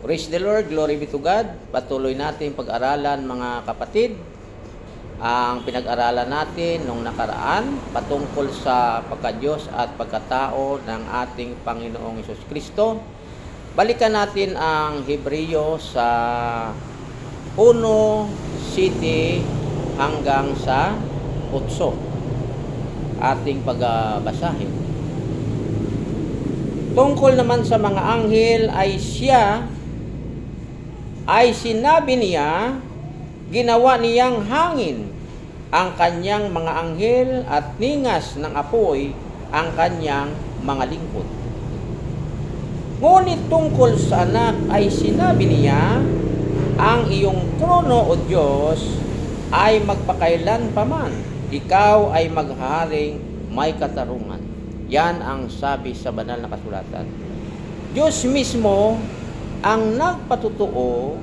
Praise the Lord, glory be to God. Patuloy natin pag-aralan mga kapatid. Ang pinag-aralan natin nung nakaraan patungkol sa pagka-Diyos at pagkatao ng ating Panginoong Hesus Kristo. Balikan natin ang Hebreo sa 1:7 hanggang sa 8. Ating pagbabasahin. Tungkol naman sa mga anghel ay sinabi niya, ginawa niyang hangin ang kanyang mga anghel at ningas ng apoy ang kanyang mga lingkod. Ngunit tungkol sa anak ay sinabi niya, ang iyong trono o Diyos ay magpakailan paman, ikaw ay maghaharing may katarungan. Yan ang sabi sa banal na kasulatan. Diyos mismo ang nagpatutuo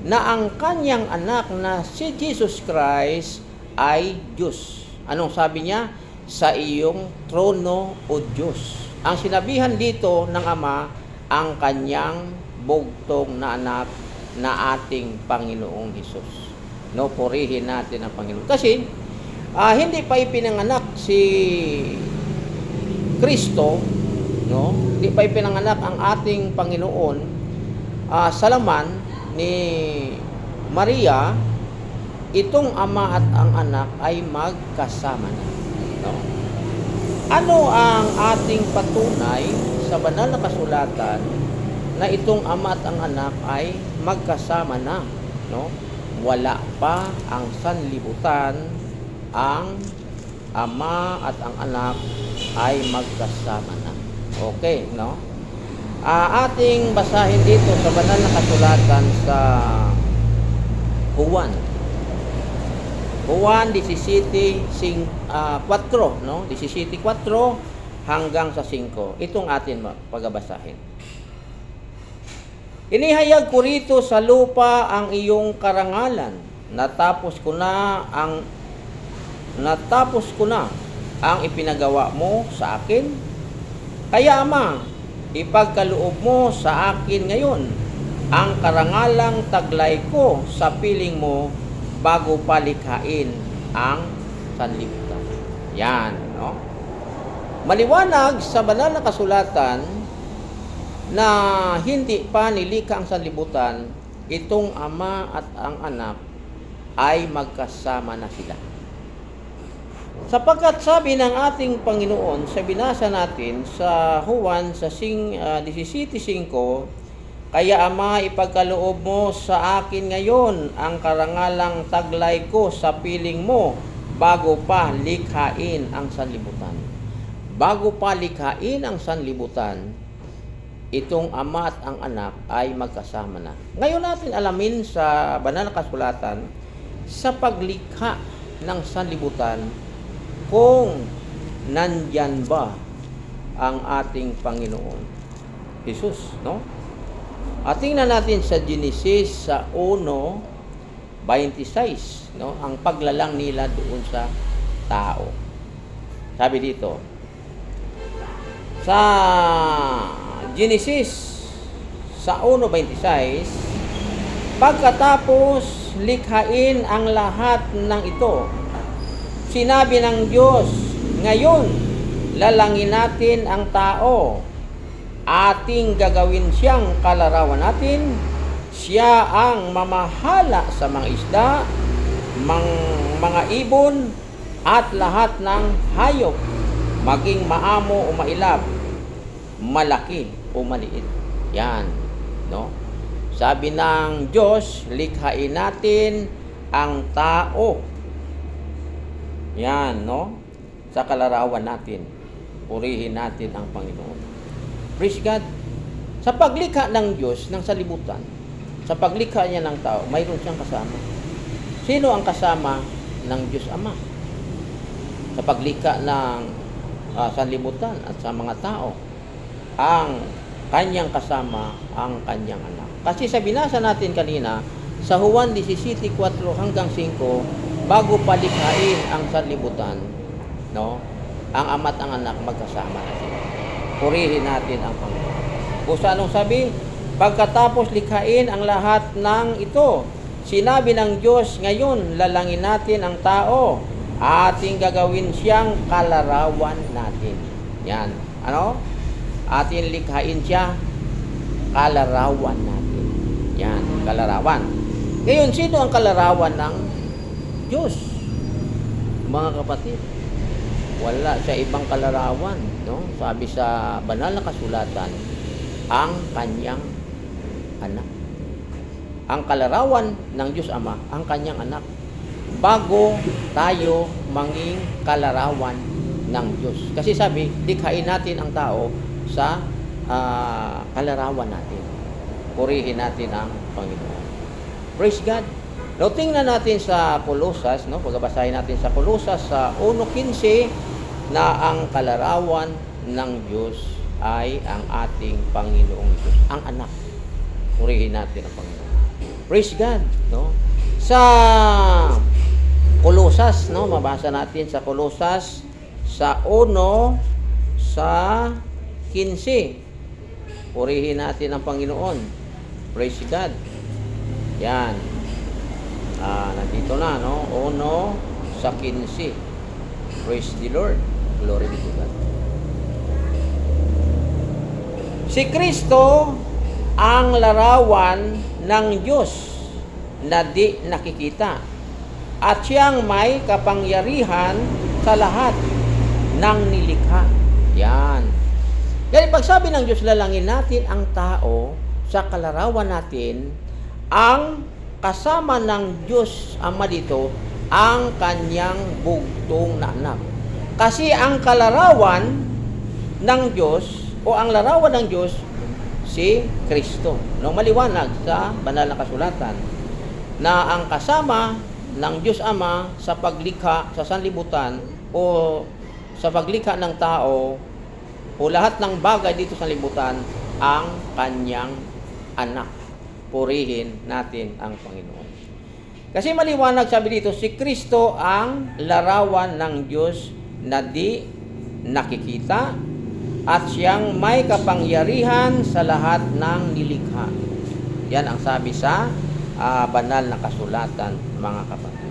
na ang kanyang anak na si Jesus Christ ay Diyos. Anong sabi niya? Sa iyong trono o Diyos. Ang sinabihan dito ng Ama, ang kanyang bugtong na anak na ating Panginoong Hesus. No, purihin natin ang Panginoon. Kasi, hindi pa ipinanganak si Kristo, no? Hindi pa ipinanganak ang ating Panginoon sa laman ni Maria. Itong ama at ang anak ay magkasama na, no? Ano ang ating patunay sa banal na kasulatan na itong ama at ang anak ay magkasama na, no? Wala pa ang sanlibutan, ang ama at ang anak ay magkasama na. Okay, no? Ating basahin dito sa banal na kasulatan sa Juan 17:4, no? 17:4 hanggang sa 5. Itong atin pagbabasahin. Inihayag ko rito sa lupa ang iyong karangalan. Natapos ko na ang ipinagawa mo sa akin. Kaya Ama, ipagkaloob mo sa akin ngayon ang karangalang taglay ko sa piling mo bago palikhain ang sanlibutan. Yan, no? Maliwanag sa banal na kasulatan na hindi pa nilikha ang sanlibutan, itong ama at ang anak ay magkasama na sila. Sapagkat sabi ng ating Panginoon sa binasa natin sa Juan sa 17:5, kaya Ama, ipagkaloob mo sa akin ngayon ang karangalang taglay ko sa piling mo bago pa likhain ang sanlibutan. Bago pa likhain ang sanlibutan, itong ama at ang anak ay magkasama na. Ngayon natin alamin sa banal na kasulatan sa paglikha ng sanlibutan kung nandyan ba ang ating Panginoon Hesus, no? At tingnan natin sa Genesis sa 1:26, no? Ang paglalang nila doon sa tao. Sabi dito, sa Genesis sa 1:26, pagkatapos likhain ang lahat ng ito, sinabi ng Diyos, ngayon, lalangin natin ang tao. Ating gagawin siyang kalarawan natin. Siya ang mamahala sa mga isda, mga ibon, at lahat ng hayop, maging maamo o mailap, malaki o maliit. Yan, no? Sabi ng Diyos, likhain natin ang tao. Yan, no? Sa kalarawan natin, purihin natin ang Panginoon. Praise God. Sa paglikha ng Diyos ng sanlibutan, sa paglikha niya ng tao, mayroon siyang kasama. Sino ang kasama ng Diyos Ama? Sa paglikha ng sanlibutan at sa mga tao, ang kanyang kasama ang kanyang anak. Kasi sa binasa natin kanina, sa Juan 17:4 hanggang 5, bago palikhain ang sanlibutan, no? Ang ama at ang anak magkasama na sila. Purihin natin ang Panginoon. Kung sa anong sabi, Pagkatapos likhain ang lahat ng ito, sinabi ng Diyos, ngayon lalangin natin ang tao, ating gagawin siyang kalarawan natin. Yan. Ano? Ating likhain siya, kalarawan natin. Yan, kalarawan. Ngayon, sino ang kalarawan ng Diyos? Mga kapatid, wala sa ibang kalarawan, no? Sabi sa banal na kasulatan, ang kanyang anak. Ang kalarawan ng Diyos Ama, ang kanyang anak. Bago tayo manging kalarawan ng Diyos. Kasi sabi, likhain natin ang tao sa kalarawan natin. Purihin natin ang Panginoon. Praise God. No, tingnan natin sa Kolosas, no? Pagbabasahin natin sa Kolosas sa 1:15 na ang kalarawan ng Diyos ay ang ating Panginoong Diyos, ang anak. Purihin natin ang Panginoon. Praise God, no? Sa Kolosas, no, mabasa natin sa Kolosas sa 1 sa 15. Purihin natin ang Panginoon. Praise God. Yan. Nandito na, no? 1 sa 15. Praise the Lord. Glory be to God. Si Kristo ang larawan ng Diyos na di nakikita at siyang may kapangyarihan sa lahat ng nilikha. Yan. Kaya pagsabi ng Diyos, lalangin natin ang tao sa kalarawan natin, ang kasama ng Diyos Ama dito, ang kanyang bugtong na anak. Kasi ang kalarawan ng Diyos o ang larawan ng Diyos, si Kristo. No, maliwanag sa banal na kasulatan na ang kasama ng Diyos Ama sa paglikha sa sanlibutan o sa paglikha ng tao o lahat ng bagay dito sa libutan, ang kanyang anak. Purihin natin ang Panginoon. Kasi maliwanag sabi dito, si Kristo ang larawan ng Diyos na di nakikita at siyang may kapangyarihan sa lahat ng nilikha. Yan ang sabi sa banal na kasulatan, mga kapatid.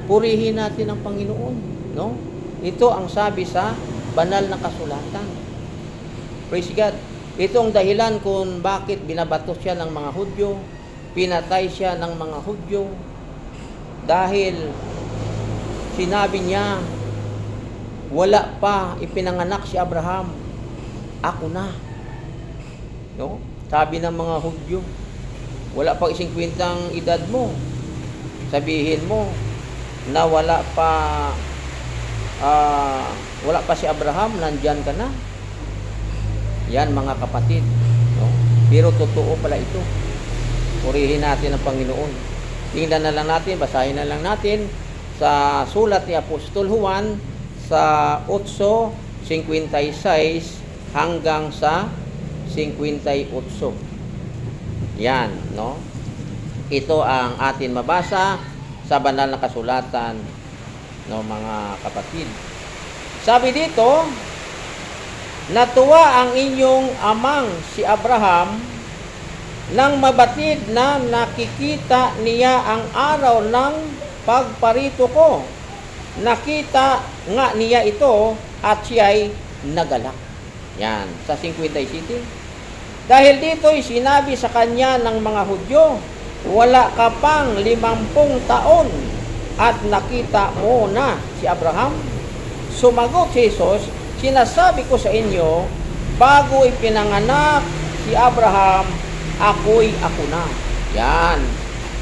Purihin natin ang Panginoon, no? Ito ang sabi sa banal na kasulatan. Praise God. Ito ang dahilan kung bakit binabato siya ng mga Hudyo, pinatay siya ng mga Hudyo, dahil sinabi niya, wala pa ipinanganak si Abraham, ako na. No? Sabi ng mga Hudyo, wala pa 50 edad mo, sabihin mo na wala pa si Abraham, nandyan ka na. Yan, mga kapatid, no? Pero totoo pala ito. Purihin natin ang Panginoon. Tingnan na lang natin, basahin na lang natin sa sulat ni Apostol Juan sa 8:56 hanggang sa 58. Yan, no? Ito ang atin mabasa sa banal na kasulatan, no, mga kapatid. Sabi dito, natuwa ang inyong amang si Abraham nang mabatid na nakikita niya ang araw ng pagparito ko. Nakita nga niya ito at siya'y nagalak. Yan, sa 57. Dahil dito'y sinabi sa kanya ng mga Hudyo, wala ka pang 50 taon at nakita mo na si Abraham. Sumagot si Jesus, sinasabi ko sa inyo, bago ipinanganak si Abraham, ako na. Yan.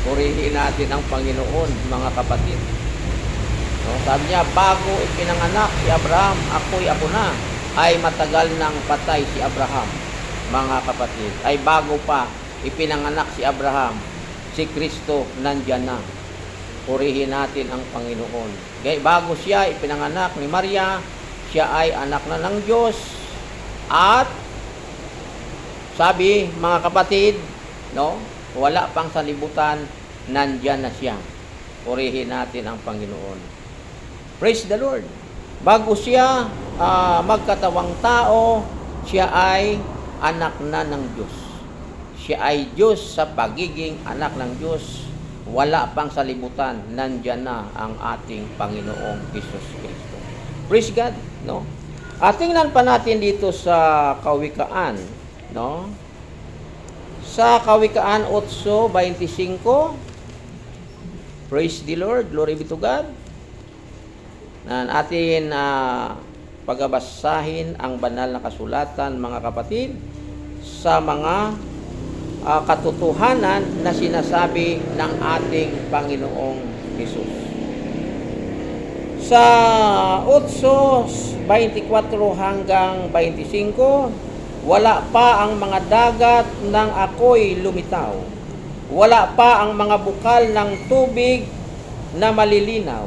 Purihin natin ang Panginoon, mga kapatid. No, sabi niya, bago ipinanganak si Abraham, ako na. Ay matagal nang patay si Abraham, mga kapatid. Ay bago pa ipinanganak si Abraham, si Kristo nandyan na. Purihin natin ang Panginoon. Gaya, bago siya ipinanganak ni Maria, siya ay anak na ng Diyos. At sabi, mga kapatid, no, wala pang sanlibutan, nandyan na siya. Purihin natin ang Panginoon. Praise the Lord. Bago siya magkatawang tao, siya ay anak na ng Diyos. Siya ay Diyos sa pagiging anak ng Diyos. Wala pang salibutan, nandyan na ang ating Panginoong Hesus Kristo. Praise God, no? At tingnan pa natin dito sa Kawikaan, no? Sa Kawikaan 8:25, praise the Lord, glory be to God. Na atin pagbabasahin ang banal na kasulatan, mga kapatid, sa mga katotohanan na sinasabi ng ating Panginoong Hesus. Sa 8:24 hanggang 25, wala pa ang mga dagat ng ako'y lumitaw. Wala pa ang mga bukal ng tubig na malilinaw.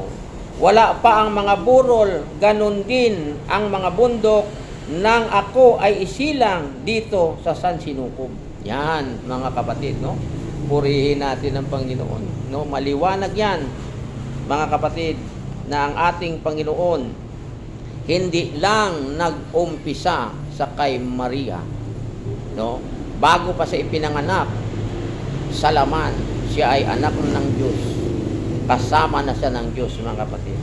Wala pa ang mga burol, ganun din ang mga bundok nang ako ay isilang dito sa San Sinukob. Yan, mga kapatid, no? Purihin natin ang Panginoon, no? Maliwanag yan, mga kapatid, na ang ating Panginoon hindi lang nag-umpisa sa kay Maria, no? Bago pa siya ipinanganak sa laman, siya ay anak ng Diyos. Kasama na siya ng Diyos, mga kapatid.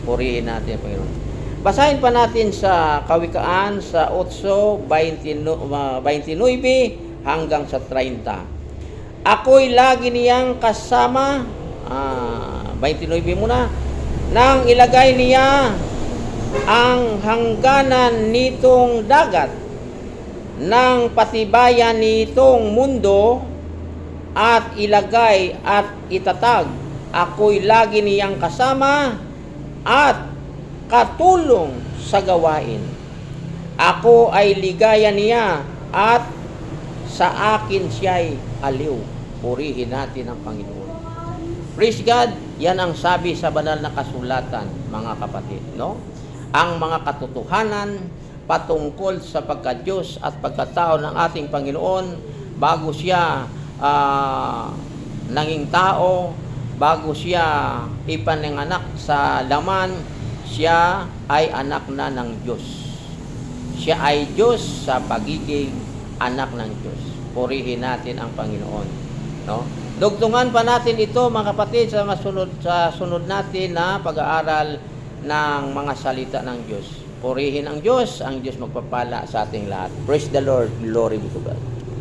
Purihin natin ang Panginoon. Basahin pa natin sa Kawikaan sa 8:29 hanggang sa 30. Ako'y lagi niyang kasama, 29 muna, nang ilagay niya ang hangganan nitong dagat, ng patibayan nitong mundo, at ilagay at itatag. Ako'y lagi niyang kasama at katulong sa gawain. Ako ay ligaya niya at sa akin siya'y aliw. Purihin natin ang Panginoon. Praise God, yan ang sabi sa banal na kasulatan, mga kapatid, no? Ang mga katotohanan patungkol sa pagka-Diyos at pagkatao ng ating Panginoon bago siya nanging tao, bago siya ipananganak sa laman, siya ay anak na ng Diyos. Siya ay Diyos sa pagiging anak ng Diyos. Purihin natin ang Panginoon, no? Dugtungan pa natin ito, mga kapatid, sa sunod natin na pag-aaral ng mga salita ng Diyos. Purihin ang Diyos magpapala sa ating lahat. Praise the Lord, glory be to God.